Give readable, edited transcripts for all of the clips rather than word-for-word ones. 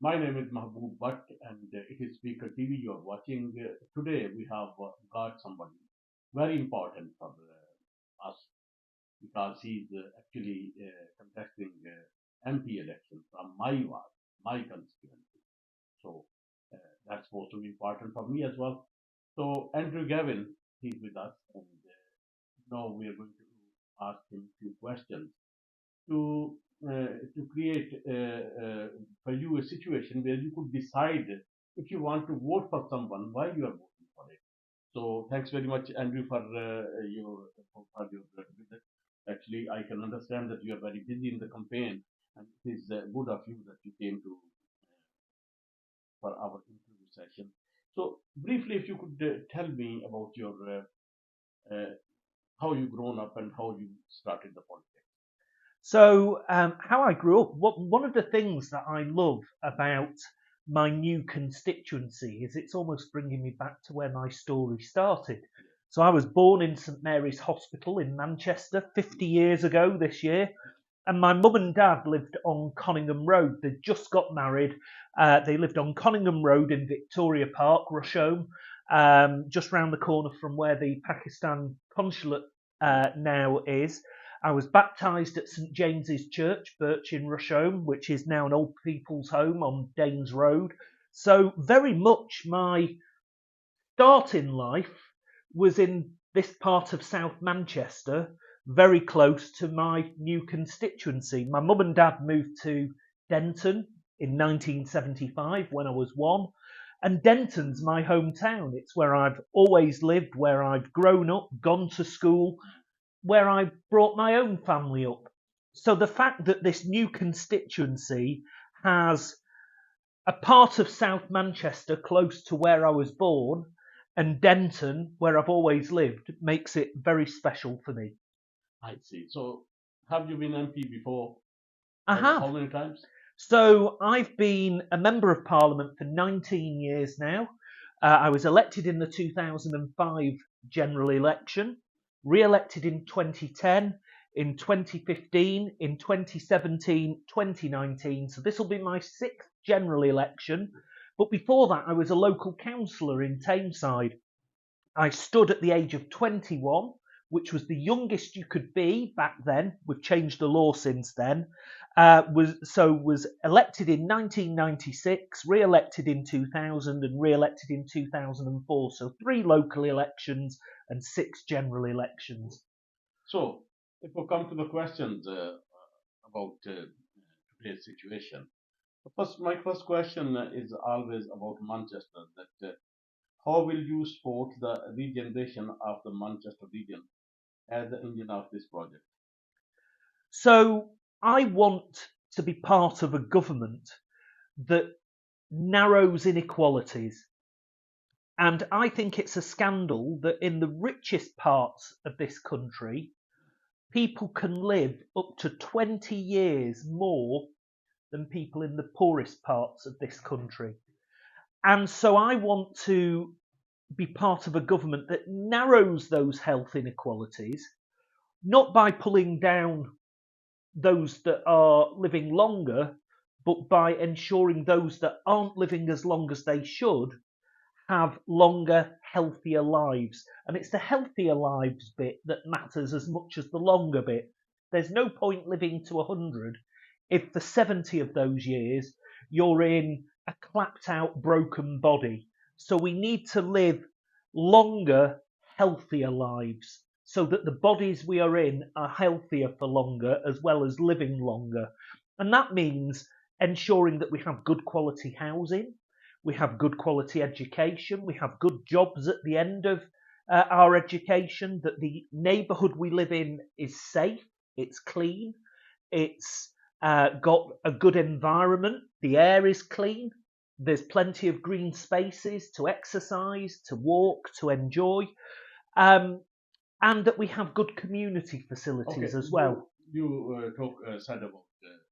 My name is Mahbub Bhatt, and it is Speaker TV you are watching. Today we have got somebody very important for us because he's actually contesting MP election from my ward, my constituency. So that's supposed to be important for me as well. So Andrew Gawyyen, he's with us, and now we are going to ask him a few questions to create for you a situation where you could decide if you want to vote for someone, why you are voting for it. So thanks very much, Andrew, for your visit. Actually, I can understand that you are very busy in the campaign, and it is good of you that you came to for our interview session. So briefly, if you could tell me about your how you grown up and how you started the politics. So, how I grew up, one of the things that I love about my new constituency is it's almost bringing me back to where my story started. So, I was born in St Mary's Hospital in Manchester 50 years ago this year, and my mum and dad lived on Conningham Road. They just got married. They lived on Conningham Road in Victoria Park, Rusholme, just round the corner from where the Pakistan consulate now is. I was baptised at St James's Church, Birch in Rusholme, which is now an old people's home on Danes Road. So very much my start in life was in this part of South Manchester, very close to my new constituency. My mum and dad moved to Denton in 1975 when I was one. And Denton's my hometown. It's where I've always lived, where I've grown up, gone to school, where I brought my own family up. So the fact that this new constituency has a part of South Manchester close to where I was born and Denton, where I've always lived, makes it very special for me. I see. So have you been MP before? I have. How many times? So I've been a Member of Parliament for 19 years now. I was elected in the 2005 general election, re-elected in 2010, in 2015, in 2017, 2019. So this will be my sixth general election. But before that, I was a local councillor in Tameside. I stood at the age of 21, which was the youngest you could be back then. We've changed the law since then. Was elected in 1996, re-elected in 2000, and re-elected in 2004. So 3 local elections and 6 general elections. So if we come to the questions about today's situation, my first question is always about Manchester. That how will you support the regeneration of the Manchester region as the engine of this project? So I want to be part of a government that narrows inequalities. And I think it's a scandal that in the richest parts of this country, people can live up to 20 years more than people in the poorest parts of this country. And so I want to be part of a government that narrows those health inequalities, not by pulling down those that are living longer, but by ensuring those that aren't living as long as they should have longer, healthier lives. And it's the healthier lives bit that matters as much as the longer bit. There's no point living to 100 if for 70 of those years you're in a clapped out, broken body. So we need to live longer, healthier lives so that the bodies we are in are healthier for longer as well as living longer. And that means ensuring that we have good quality housing, we have good quality education, we have good jobs at the end of our education, that the neighbourhood we live in is safe, it's clean, it's got a good environment, the air is clean, there's plenty of green spaces to exercise, to walk, to enjoy, and that we have good community facilities as well. You said about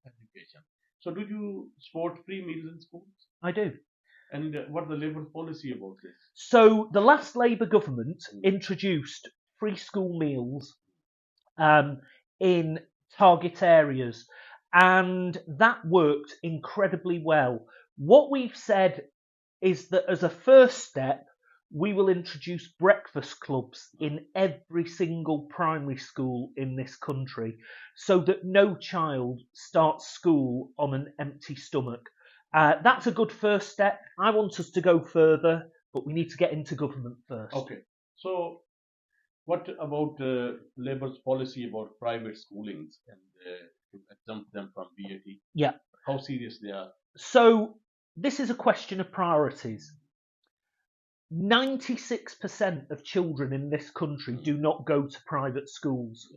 education. So do you support free meals in schools? I do. And what the Labour policy about this? So the last Labour government introduced free school meals in target areas, and that worked incredibly well. What we've said is that as a first step, we will introduce breakfast clubs in every single primary school in this country so that no child starts school on an empty stomach. That's a good first step. I want us to go further, but we need to get into government first. Okay. So, what about Labour's policy about private schoolings and to exempt them from VAT? Yeah. How serious they are? So, this is a question of priorities. 96% of children in this country do not go to private schools.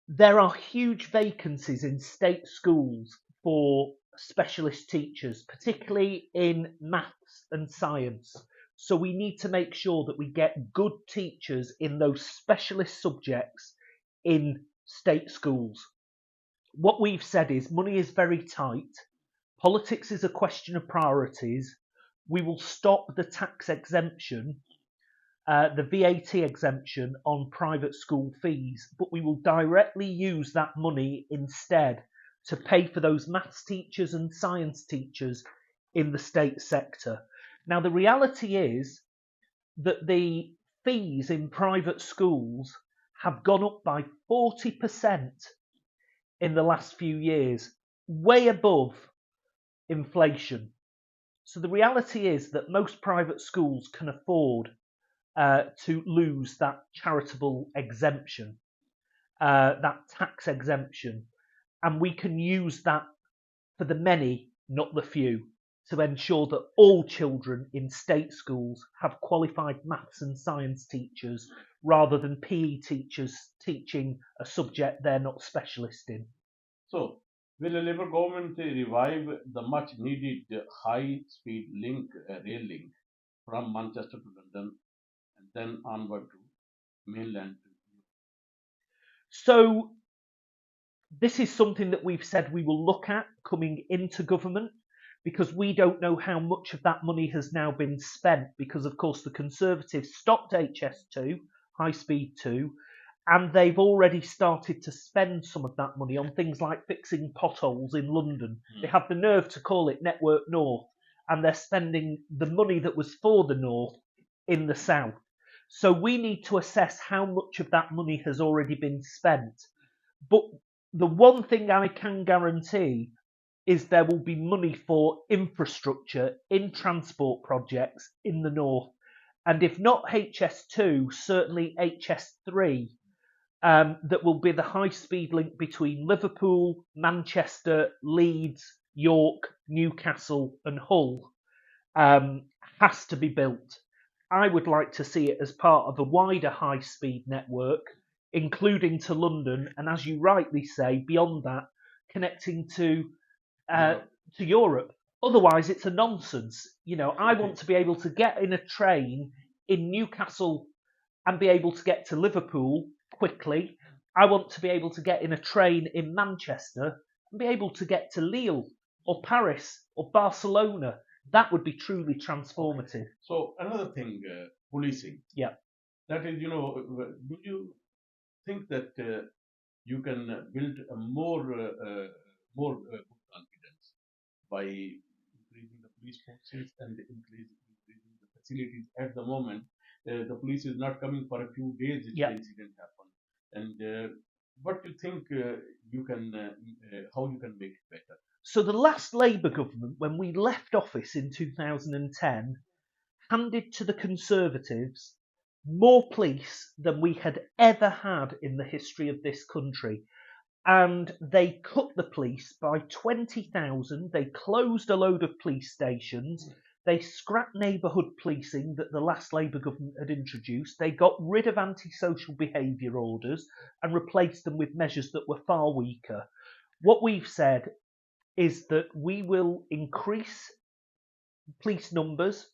There are huge vacancies in state schools for specialist teachers, particularly in maths and science. So we need to make sure that we get good teachers in those specialist subjects in state schools. What we've said is money is very tight. Politics is a question of priorities. We will stop the tax exemption, the VAT exemption on private school fees, but we will directly use that money instead to pay for those maths teachers and science teachers in the state sector. Now, the reality is that the fees in private schools have gone up by 40% in the last few years, way above inflation. So the reality is that most private schools can afford to lose that charitable exemption, that tax exemption, and we can use that for the many, not the few, to ensure that all children in state schools have qualified maths and science teachers rather than PE teachers teaching a subject they're not specialist in. So, will the Labour government revive the much needed high speed rail link from Manchester to London and then onward to mainland? So this is something that we've said we will look at coming into government, because we don't know how much of that money has now been spent, because of course the Conservatives stopped HS2, High Speed 2, and they've already started to spend some of that money on things like fixing potholes in London. They have the nerve to call it Network North, and they're spending the money that was for the North in the South. So we need to assess how much of that money has already been spent. But the one thing I can guarantee is there will be money for infrastructure in transport projects in the north. And if not HS2, certainly HS3, that will be the high speed link between Liverpool, Manchester, Leeds, York, Newcastle, and Hull, has to be built. I would like to see it as part of a wider high speed network, including to London, and as you rightly say, beyond that, connecting to Europe. Otherwise, it's a nonsense. I want to be able to get in a train in Newcastle and be able to get to Liverpool quickly. I want to be able to get in a train in Manchester and be able to get to Lille or Paris or Barcelona. That would be truly transformative. So another thing, policing. Yeah. That is, do you think that you can build a more good confidence by increasing the police forces and increasing the facilities? At the moment, the police is not coming for a few days if the incident happens. And what do you think you can, how you can make it better? So the last Labour government, when we left office in 2010, handed to the Conservatives more police than we had ever had in the history of this country. And they cut the police by 20,000. They closed a load of police stations. They scrapped neighbourhood policing that the last Labour government had introduced. They got rid of antisocial behaviour orders and replaced them with measures that were far weaker. What we've said is that we will increase police numbers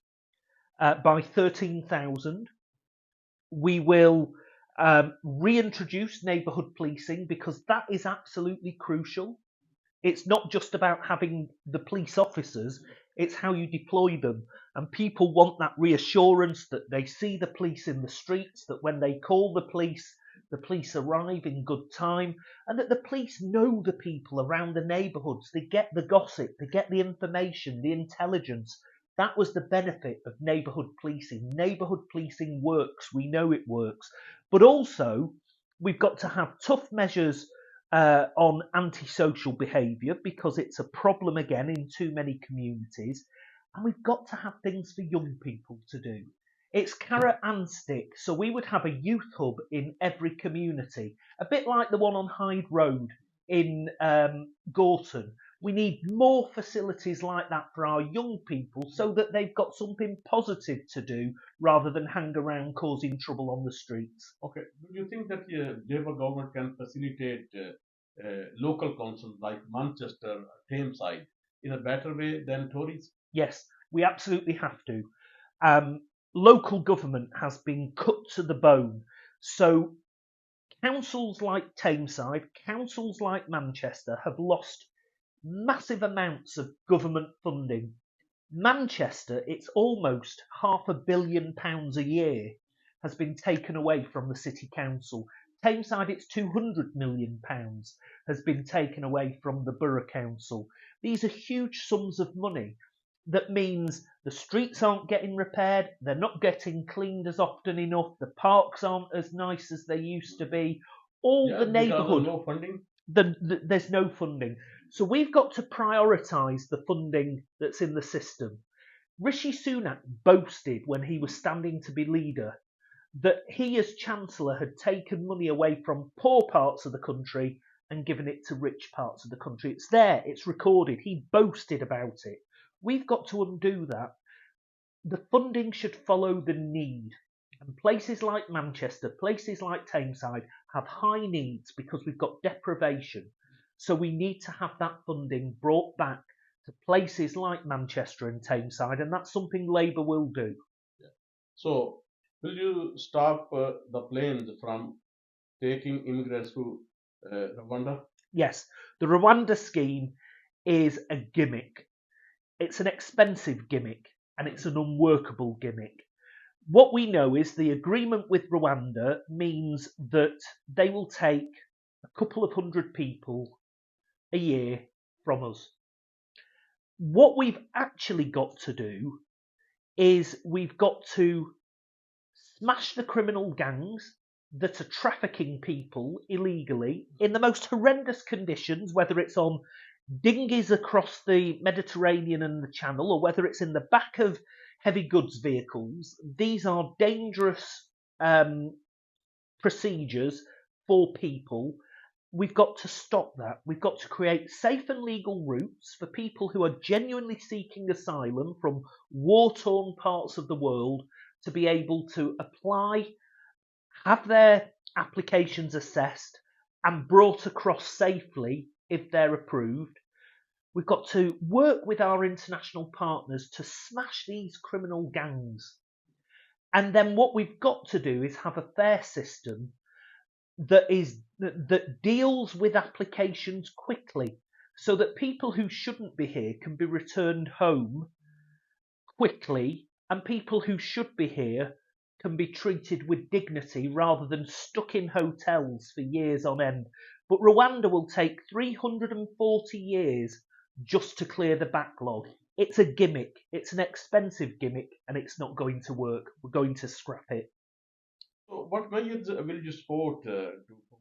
by 13,000. We will reintroduce neighbourhood policing, because that is absolutely crucial. It's not just about having the police officers, it's how you deploy them. And people want that reassurance that they see the police in the streets, that when they call the police the police arrive in good time, and that the police know the people around the neighbourhoods. They get the gossip, they get the information, the intelligence. That was the benefit of neighbourhood policing. Neighbourhood policing works, we know it works. But also, we've got to have tough measures on antisocial behaviour, because it's a problem again in too many communities. And we've got to have things for young people to do. It's carrot and stick. So we would have a youth hub in every community, a bit like the one on Hyde Road in Gorton. We need more facilities like that for our young people, so that they've got something positive to do rather than hang around causing trouble on the streets. Okay. Do you think that the Labour government can facilitate local councils like Manchester, Tameside in a better way than Tories? Yes, we absolutely have to. Local government has been cut to the bone. So councils like Tameside, councils like Manchester have lost massive amounts of government funding. Manchester, it's almost £500 million a year has been taken away from the city council. Tameside, it's £200 million has been taken away from the borough council. These are huge sums of money. That means the streets aren't getting repaired, they're not getting cleaned as often enough, the parks aren't as nice as they used to be. The neighbourhood, no funding. There's no funding. So we've got to prioritise the funding that's in the system. Rishi Sunak boasted when he was standing to be leader that he as Chancellor had taken money away from poor parts of the country and given it to rich parts of the country. It's there, it's recorded. He boasted about it. We've got to undo that. The funding should follow the need. And places like Manchester, places like Tameside have high needs because we've got deprivation. So we need to have that funding brought back to places like Manchester and Tameside, and that's something Labour will do. Yeah. So, will you stop the planes from taking immigrants to Rwanda? Yes, the Rwanda scheme is a gimmick. It's an expensive gimmick, and it's an unworkable gimmick. What we know is the agreement with Rwanda means that they will take a couple of hundred people a year from us. What we've actually got to do is we've got to smash the criminal gangs that are trafficking people illegally in the most horrendous conditions, whether it's on dinghies across the Mediterranean and the Channel, or whether it's in the back of heavy goods vehicles. These are dangerous procedures for people. We've got to stop that. We've got to create safe and legal routes for people who are genuinely seeking asylum from war-torn parts of the world to be able to apply, have their applications assessed and brought across safely if they're approved. We've got to work with our international partners to smash these criminal gangs. And then what we've got to do is have a fair system that deals with applications quickly, so that people who shouldn't be here can be returned home quickly, and people who should be here can be treated with dignity rather than stuck in hotels for years on end. But Rwanda will take 340 years just to clear the backlog. It's a gimmick. It's an expensive gimmick, and it's not going to work. We're going to scrap it. So, what measures will you support to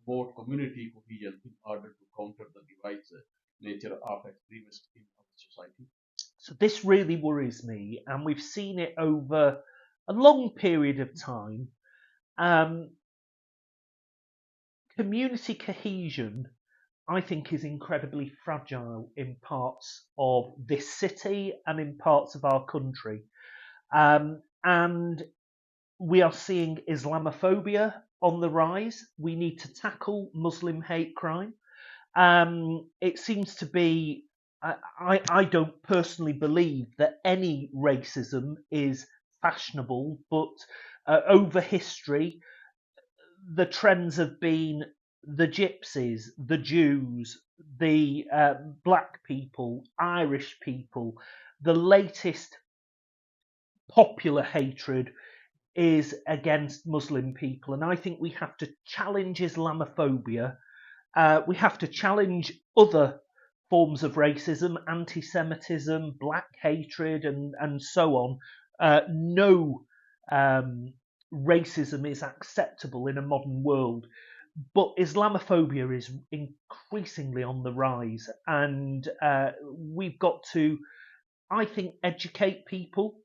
promote community cohesion in order to counter the divisive nature of extremists in our society? So this really worries me, and we've seen it over a long period of time. Community cohesion, I think, is incredibly fragile in parts of this city and in parts of our country. And we are seeing Islamophobia on the rise. We need to tackle Muslim hate crime. It seems to be, I don't personally believe that any racism is fashionable, but over history, the trends have been the gypsies, the Jews, the black people, Irish people. The latest popular hatred is against Muslim people, and I think we have to challenge Islamophobia. We have to challenge other forms of racism, anti-Semitism, black hatred, and so on. No racism is acceptable in a modern world, but Islamophobia is increasingly on the rise, and we've got to, I think, educate people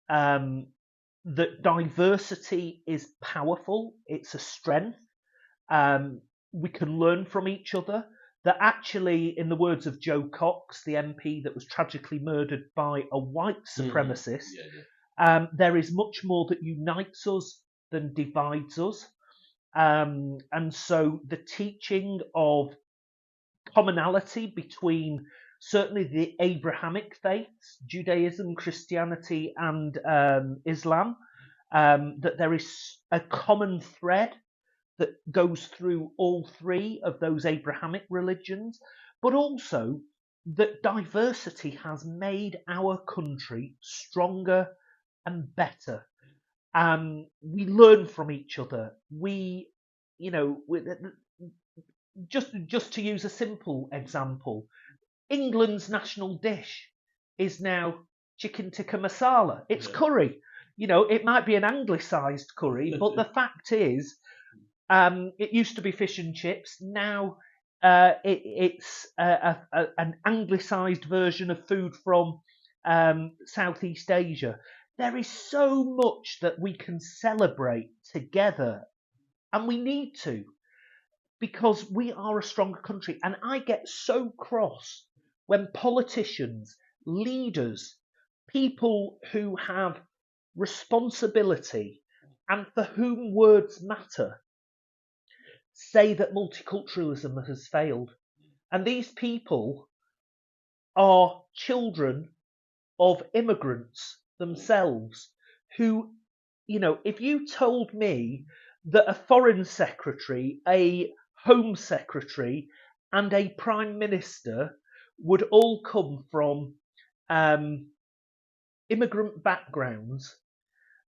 that diversity is powerful, it's a strength. We can learn from each other. That actually, in the words of Joe Cox, the MP that was tragically murdered by a white supremacist, there is much more that unites us than divides us. And so the teaching of commonality between certainly the Abrahamic faiths, Judaism, Christianity, and Islam, that there is a common thread that goes through all three of those Abrahamic religions, but also that diversity has made our country stronger and better. We learn from each other. We, you know, just to use a simple example, England's national dish is now chicken tikka masala. It's curry. You know, it might be an anglicised curry, but the fact is, it used to be fish and chips. Now it's an anglicised version of food from Southeast Asia. There is so much that we can celebrate together, and we need to, because we are a stronger country. And I get so cross when politicians, leaders, people who have responsibility and for whom words matter, say that multiculturalism has failed. And these people are children of immigrants themselves who, you know, if you told me that a foreign secretary, a home secretary, and a prime minister would all come from immigrant backgrounds,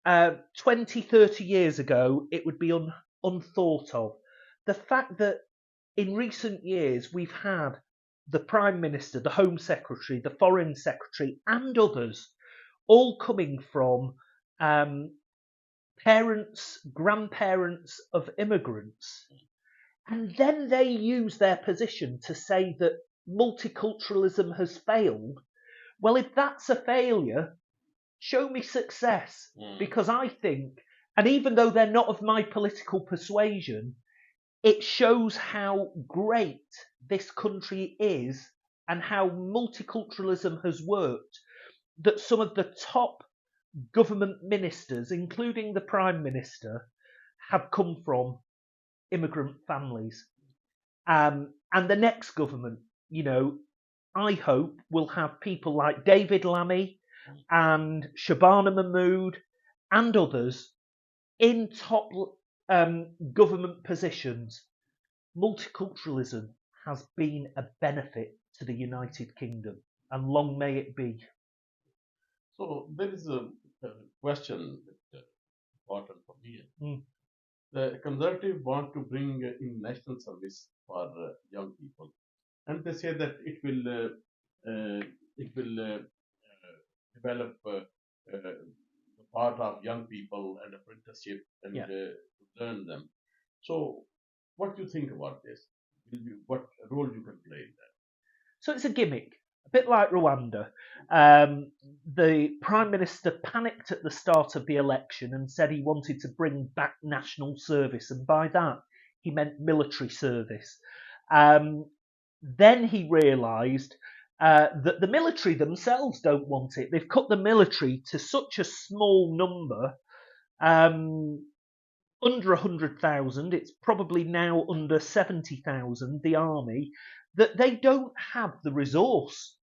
20, 30 years ago, it would be unthought of. The fact that in recent years we've had the Prime Minister, the Home Secretary, the Foreign Secretary, and others all coming from parents, grandparents of immigrants, and then they use their position to say that multiculturalism has failed. Well, if that's a failure, show me success, because I think, and even though they're not of my political persuasion, it shows how great this country is and how multiculturalism has worked, that some of the top government ministers, including the Prime Minister, have come from immigrant families. And the next government, you know, I hope will have people like David Lammy and Shabana Mahmood and others in top government positions. Multiculturalism has been a benefit to the United Kingdom, and long may it be. So there is a question that important for me. The Conservative want to bring in national service for young people, and they say that it will develop the part of young people and apprenticeship and learn them. So, what do you think about this? What role you can play in that? So it's a gimmick, a bit like Rwanda. The Prime Minister panicked at the start of the election and said he wanted to bring back national service, and by that he meant military service. Then he realised that the military themselves don't want it. They've cut the military to such a small number, under 100,000, it's probably now under 70,000, the army, that they don't have the resource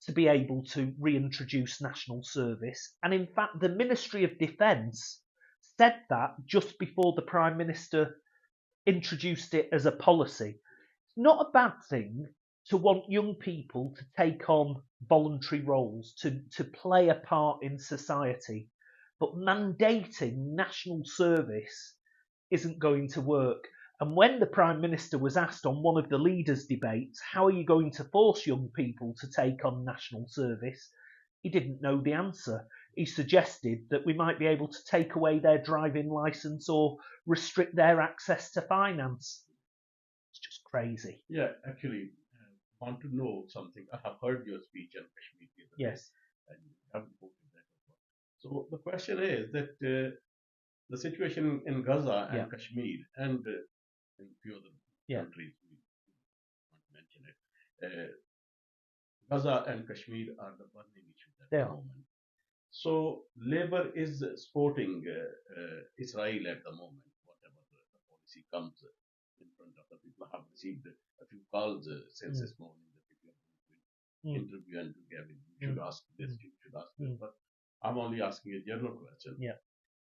to be able to reintroduce national service. And in fact, the Ministry of Defence said that just before the Prime Minister introduced it as a policy. It's not a bad thing to want young people to take on voluntary roles, to play a part in society. but mandating national service isn't going to work. And when the Prime Minister was asked on one of the leaders' debates, how are you going to force young people to take on national service? He didn't know the answer. He suggested that we might be able to take away their driving licence or restrict their access to finance. It's just crazy. Yeah, actually, want to know something. I have heard your speech on Kashmir the other day, Yes. and you haven't quoted that as well. So the question is that the situation in Gaza and Yeah. Kashmir and in few other Yeah. countries, we want to mention it. Gaza and Kashmir are the burning issues at They the are. moment. So Labour is supporting Israel at the moment, whatever the policy comes in front of the people. I have received a few calls since this morning that people are going to interview and to Gavin. You should ask this, you should ask this. But I'm only asking a general question. Yeah.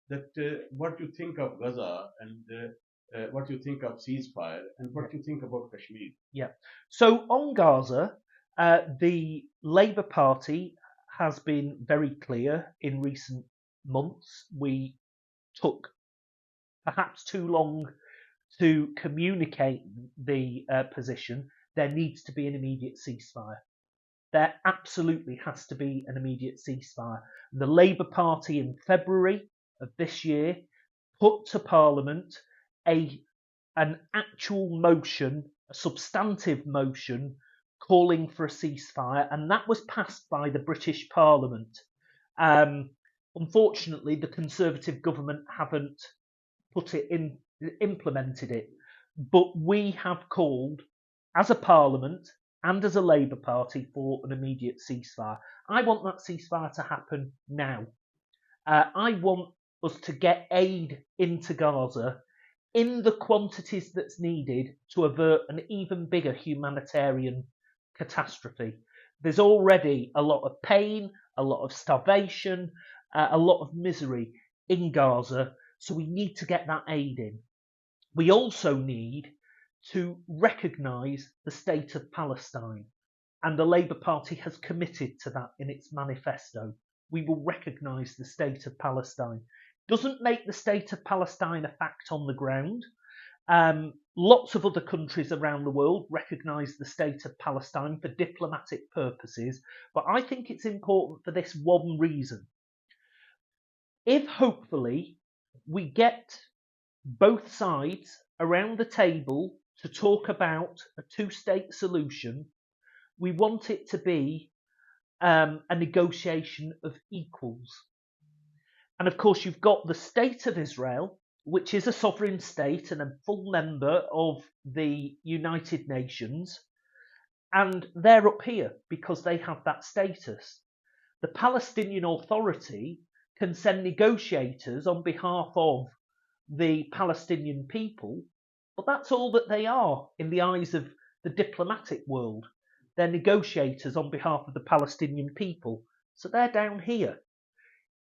That what you think of Gaza and what you think of ceasefire and what you think about Kashmir. Yeah. So on Gaza, the Labour Party has been very clear in recent months. We took perhaps too long to communicate the position. There needs to be an immediate ceasefire. There absolutely has to be an immediate ceasefire. The Labour Party in February of this year put to Parliament an actual motion, a substantive motion, calling for a ceasefire, and that was passed by the British Parliament. Unfortunately, the Conservative government haven't implemented it, but we have called, as a Parliament and as a Labour Party, for an immediate ceasefire. I want that ceasefire to happen now. I want us to get aid into Gaza in the quantities that's needed to avert an even bigger humanitarian catastrophe. There's already a lot of pain, a lot of starvation, a lot of misery in Gaza, so we need to get that aid in. We also need to recognise the state of Palestine, and the Labour Party has committed to that in its manifesto. We will recognise the state of Palestine. Doesn't make the state of Palestine a fact on the ground. Lots of other countries around the world recognise the state of Palestine for diplomatic purposes, but I think it's important for this one reason. If hopefully we get both sides around the table to talk about a two-state solution, we want it to be a negotiation of equals. And of course, you've got the state of Israel, which is a sovereign state and a full member of the United Nations, and they're up here because they have that status. The Palestinian Authority can send negotiators on behalf of the Palestinian people, but that's all that they are in the eyes of the diplomatic world. They're negotiators on behalf of the Palestinian people, so they're down here.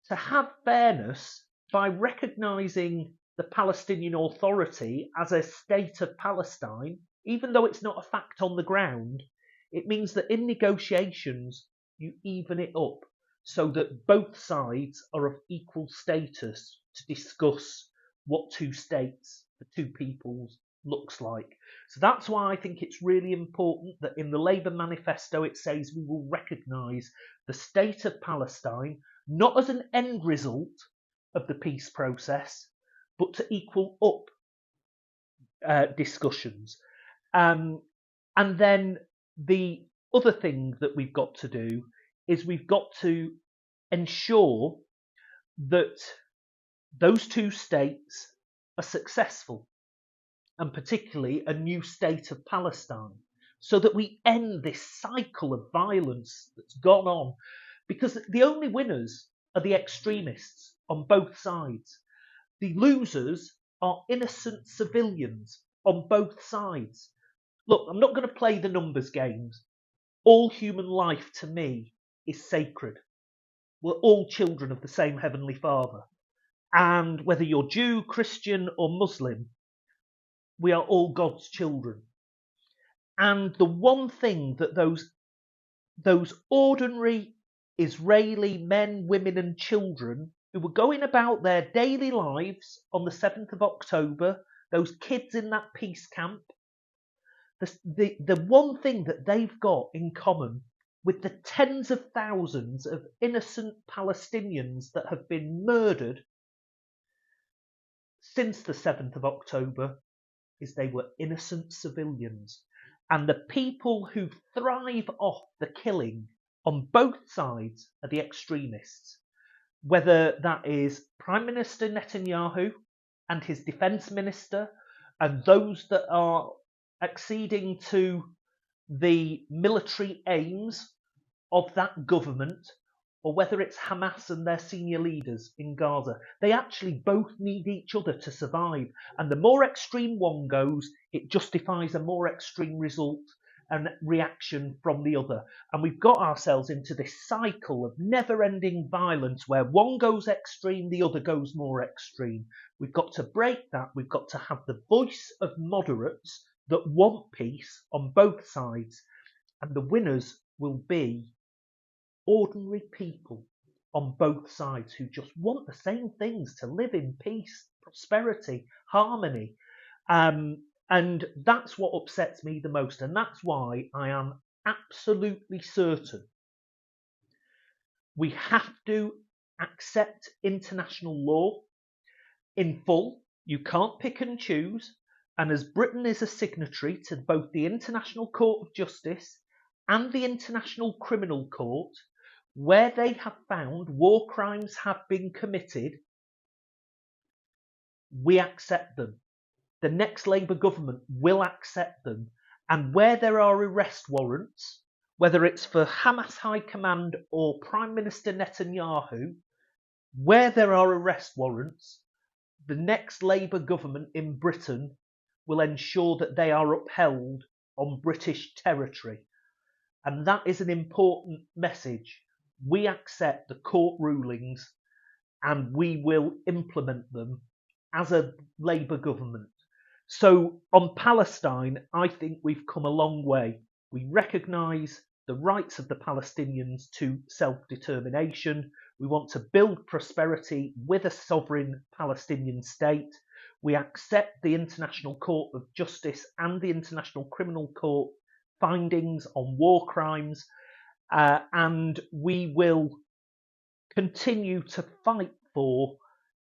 To have fairness, by recognising the Palestinian Authority as a state of Palestine, even though it's not a fact on the ground, it means that in negotiations you even it up so that both sides are of equal status to discuss what two states for two peoples looks like. So that's why I think it's really important that in the Labour manifesto it says we will recognise the state of Palestine not as an end result of the peace process, but to equal up discussions. And then the other thing that we've got to do is we've got to ensure that those two states are successful, and particularly a new state of Palestine, so that we end this cycle of violence that's gone on. Because the only winners are the extremists on both sides. The losers are innocent civilians on both sides. Look, I'm not going to play the numbers games. All human life to me is sacred. We're all children of the same Heavenly Father. And whether you're Jew, Christian, or Muslim, we are all God's children. And the one thing that those ordinary Israeli men, women, and children who were going about their daily lives on the 7th of October, those kids in that peace camp, the one thing that they've got in common with the tens of thousands of innocent Palestinians that have been murdered since the 7th of October is they were innocent civilians. And the people who thrive off the killing on both sides are the extremists, whether that is Prime Minister Netanyahu and his defence minister and those that are acceding to the military aims of that government, or whether it's Hamas and their senior leaders in Gaza. They actually both need each other to survive. And the more extreme one goes, it justifies a more extreme result and reaction from the other. And we've got ourselves into this cycle of never-ending violence where one goes extreme, the other goes more extreme. We've got to break that. We've got to have the voice of moderates that want peace on both sides. And the winners will be ordinary people on both sides who just want the same things, to live in peace, prosperity, harmony. And that's what upsets me the most. And that's why I am absolutely certain we have to accept international law in full. You can't pick and choose. And as Britain is a signatory to both the International Court of Justice and the International Criminal Court, where they have found war crimes have been committed, we accept them. The next Labour government will accept them. And where there are arrest warrants, whether it's for Hamas High Command or Prime Minister Netanyahu, where there are arrest warrants, the next Labour government in Britain will ensure that they are upheld on British territory. And that is an important message. We accept the court rulings and we will implement them as a Labour government. So on Palestine, I think we've come a long way. We recognise the rights of the Palestinians to self-determination. We want to build prosperity with a sovereign Palestinian state. We accept the International Court of Justice and the International Criminal Court findings on war crimes. And we will continue to fight for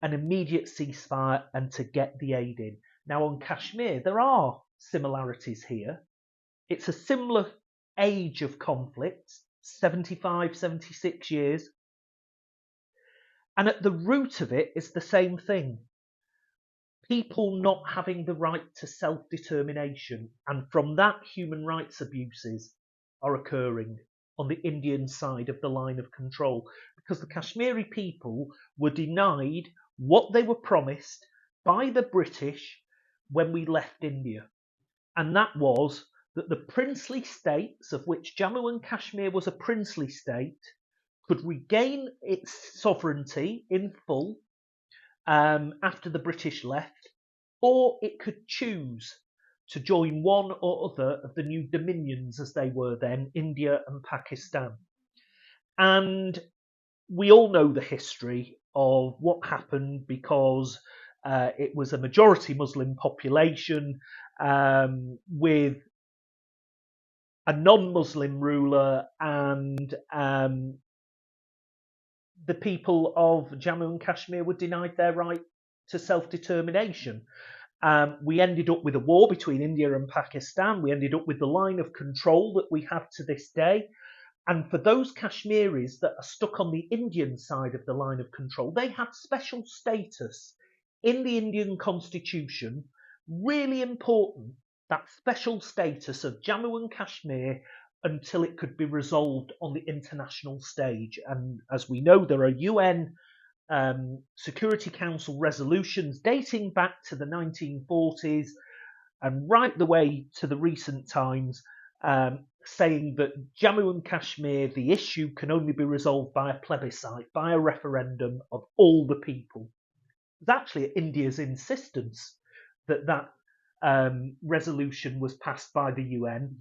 an immediate ceasefire and to get the aid in. Now on Kashmir, there are similarities here. It's a similar age of conflict, 75, 76 years. And at the root of it is the same thing. People not having the right to self-determination. And from that, human rights abuses are occurring on the Indian side of the line of control, because the Kashmiri people were denied what they were promised by the British when we left India. And that was that the princely states, of which Jammu and Kashmir was a princely state, could regain its sovereignty in full after the British left, or it could choose to join one or other of the new dominions as they were then, India and Pakistan. And we all know the history of what happened, because it was a majority Muslim population with a non-Muslim ruler, and the people of Jammu and Kashmir were denied their right to self-determination. We ended up with a war between India and Pakistan. We ended up with the line of control that we have to this day. And for those Kashmiris that are stuck on the Indian side of the line of control, they had special status in the Indian constitution. Really important, that special status of Jammu and Kashmir, until it could be resolved on the international stage. And as we know, there are UN Security Council resolutions dating back to the 1940s and right the way to the recent times, saying that Jammu and Kashmir, the issue can only be resolved by a plebiscite, by a referendum of all the people. It was actually at India's insistence that that resolution was passed by the UN.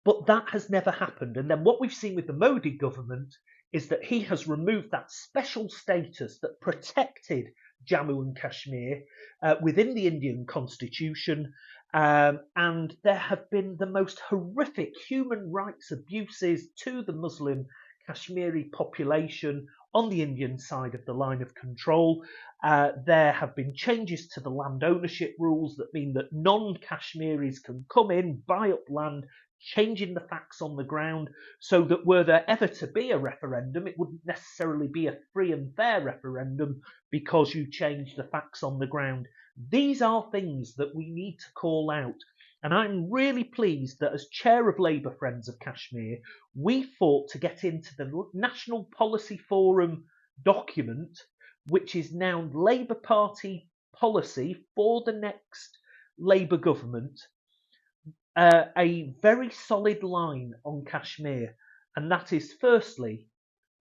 But that has never happened. And then what we've seen with the Modi government is that he has removed that special status that protected Jammu and Kashmir within the Indian constitution, and there have been the most horrific human rights abuses to the Muslim Kashmiri population on the Indian side of the line of control. There have been changes to the land ownership rules that mean that non-Kashmiris can come in, buy up land, changing the facts on the ground, so that were there ever to be a referendum, it wouldn't necessarily be a free and fair referendum because you changed the facts on the ground. These are things that we need to call out. And I'm really pleased that as chair of Labour Friends of Kashmir, we fought to get into the National Policy Forum document, which is now Labour Party policy for the next Labour government, a very solid line on Kashmir. And that is, firstly,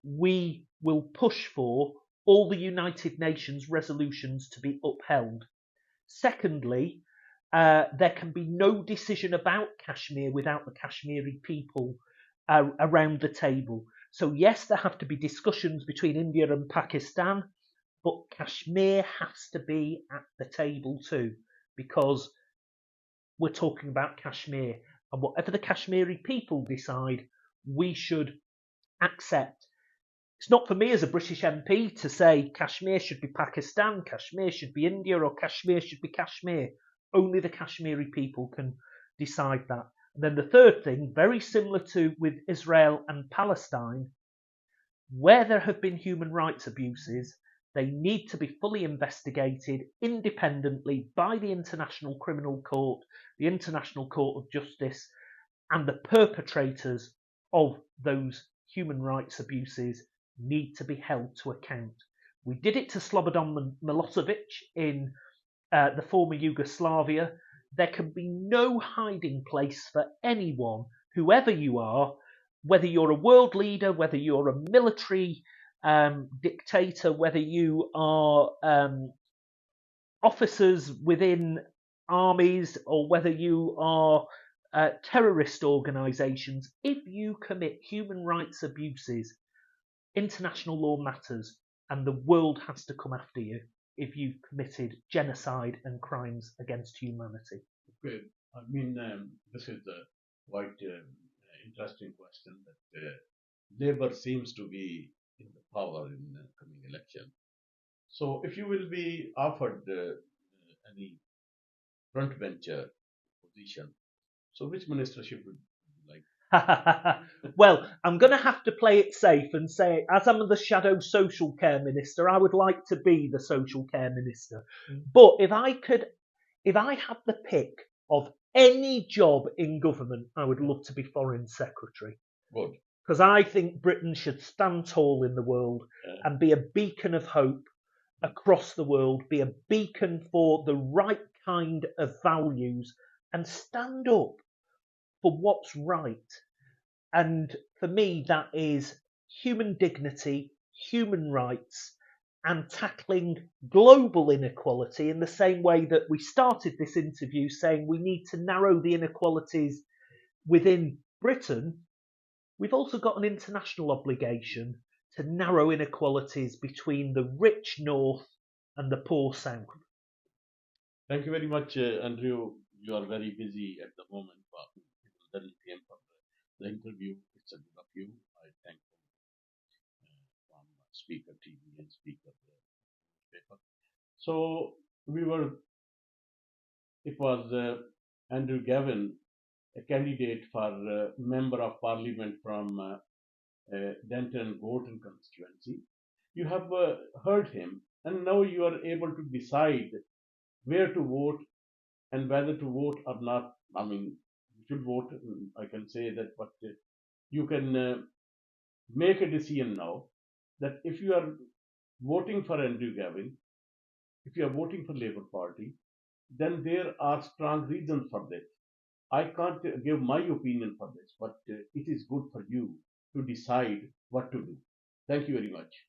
we will push for all the United Nations resolutions to be upheld. Secondly, there can be no decision about Kashmir without the Kashmiri people around the table. So yes, there have to be discussions between India and Pakistan, but Kashmir has to be at the table too, because we're talking about Kashmir, and whatever the Kashmiri people decide, we should accept. It's not for me as a British MP to say Kashmir should be Pakistan, Kashmir should be India, or Kashmir should be Kashmir. Only the Kashmiri people can decide that. And then the third thing, very similar to with Israel and Palestine, where there have been human rights abuses, they need to be fully investigated independently by the International Criminal Court, the International Court of Justice, and the perpetrators of those human rights abuses need to be held to account. We did it to Slobodan Milosevic in the former Yugoslavia. There can be no hiding place for anyone, whoever you are, whether you're a world leader, whether you're a military dictator, whether you are officers within armies, or whether you are terrorist organisations. If you commit human rights abuses, international law matters, and the world has to come after you if you've committed genocide and crimes against humanity. Okay. I mean, this is a quite interesting question that Labour seems to be in the power in the coming election. So if you will be offered any front bencher position, so which ministership would you like? Well, I'm going to have to play it safe and say, as I'm the shadow social care minister, I would like to be the social care minister. But if I had the pick of any job in government, I would love to be foreign secretary. Good. Because I think Britain should stand tall in the world and be a beacon of hope across the world, be a beacon for the right kind of values, and stand up for what's right. And for me, that is human dignity, human rights, and tackling global inequality in the same way that we started this interview saying we need to narrow the inequalities within Britain. We've also got an international obligation to narrow inequalities between the rich north and the poor south. Thank you very much, Andrew. You are very busy at the moment, but people then came from the interview. It's a good of you. I thank you from Speaker TV and Speaker paper. So it was Andrew Gawyyen, a candidate for Member of Parliament from Denton and Gorton constituency. You have heard him, and now you are able to decide where to vote and whether to vote or not. I mean, you should vote, I can say that, but you can make a decision now that if you are voting for Andrew Gawyyen, if you are voting for Labour Party, then there are strong reasons for this. I can't give my opinion for this, but it is good for you to decide what to do. Thank you very much.